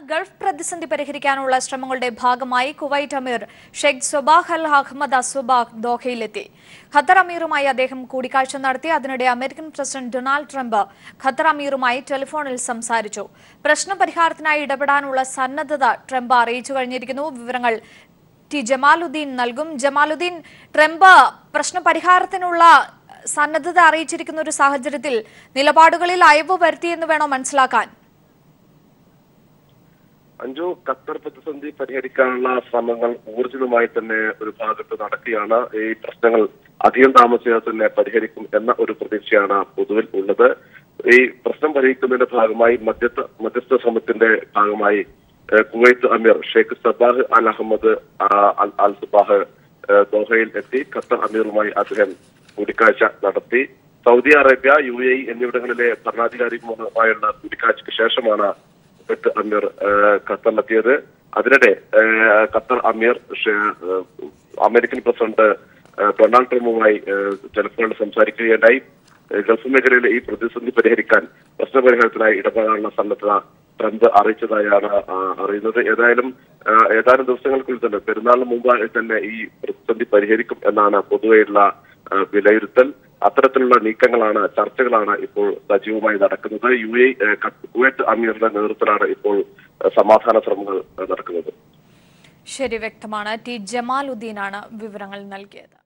Gulf പ്രതിസന്ധി പരിഹരിക്കാനുള്ള ശ്രമങ്ങളുടെ ഭാഗമായി Kuwait Emir Sheikh Sabah Al Ahmad Al Sabah ദോഹയിലെത്തി. ഖത്തർ അമീറുമായി അദ്ദേഹം കൂടിക്കാഴ്ച നടത്തി. അതിനിടെ American President Donald Trump Qatar അമീറുമായി ടെലിഫോണിൽ സംസാരിച്ചു. പ്രശ്നപരിഹാരത്തിനായി ഇടപെടാനുള്ള സന്നദ്ധത ട്രംപ് അറിയിച്ചു കഴിഞ്ഞിരിക്കുന്നു. വിവരങ്ങൾ ടി ജമാലുദ്ദീൻ നൽകും. ജമാലുദ്ദീൻ, ട്രംപ് പ്രശ്നപരിഹാരത്തിനുള്ള സന്നദ്ധത അറിയിച്ചിരിക്കുന്ന ഒരു സാഹചര്യത്തിൽ നിലപാടുകളിൽ അയവ് വരുത്തിയെന്ന് വേണോ മനസ്സിലാക്കാൻ? അഞ്ജു, ഖത്തർ പ്രതിസന്ധി പരിഹരിക്കാനുള്ള ശ്രമങ്ങൾ ഊർജിതമായി തന്നെ ഒരു ഭാഗത്ത് നടക്കുകയാണ്. ഈ പ്രശ്നങ്ങൾ അധികം താമസിയാതെ തന്നെ പരിഹരിക്കും എന്ന ഒരു പ്രതീക്ഷയാണ് പൊതുവിൽ ഉള്ളത്. ഈ പ്രശ്നം പരിഹരിക്കുന്നതിന്റെ ഭാഗമായി മധ്യസ്ഥ ശ്രമത്തിന്റെ ഭാഗമായി കുവൈത്ത് അമീർ ഷെയ്ഖ് സബാഹ് അൽ അഹമ്മദ് അൽ സുബാഹ് ദോഹയിൽ എത്തി. ഖത്തർ അമീറുമായി അദ്ദേഹം കൂടിക്കാഴ്ച നടത്തി. സൗദി അറേബ്യ, UAE എന്നിവിടങ്ങളിലെ ഭരണാധികാരികളുമായുള്ള കൂടിക്കാഴ്ചയ്ക്ക് ശേഷമാണ് അമീർ ഖത്തറിലെത്തിയത്. അതിനിടെ ഖത്തർ അമീർ അമേരിക്കൻ പ്രസിഡന്റ് ഡൊണാൾഡ് ട്രംപുമായി ടെലിഫോണിൽ സംസാരിക്കുകയുണ്ടായി. ഗൾഫ് മേഖലയിലെ ഈ പ്രതിസന്ധി പരിഹരിക്കാൻ പ്രശ്നപരിഹാരത്തിനായി ഇടപെടാനുള്ള സന്നദ്ധത ട്രംപ് അറിയിച്ചതായാണ് അറിയുന്നത്. ഏതാനും ദിവസങ്ങൾക്കുള്ളിൽ തന്നെ, പെരുന്നാളിന് മുമ്പായി തന്നെ ഈ പ്രതിസന്ധി പരിഹരിക്കും എന്നാണ് പൊതുവെയുള്ള വിലയിരുത്തൽ. അത്തരത്തിലുള്ള നീക്കങ്ങളാണ്, ചർച്ചകളാണ് ഇപ്പോൾ സജീവമായി നടക്കുന്നത്. കുവൈറ്റ് അമീറിന്റെ നേതൃത്വത്തിലാണ് ഇപ്പോൾ സമാധാന ശ്രമങ്ങൾ നടക്കുന്നത്. ശരി, വ്യക്തമാണ്. ടി ജമാലുദ്ദീനാണ് വിവരങ്ങൾ നൽകിയത്.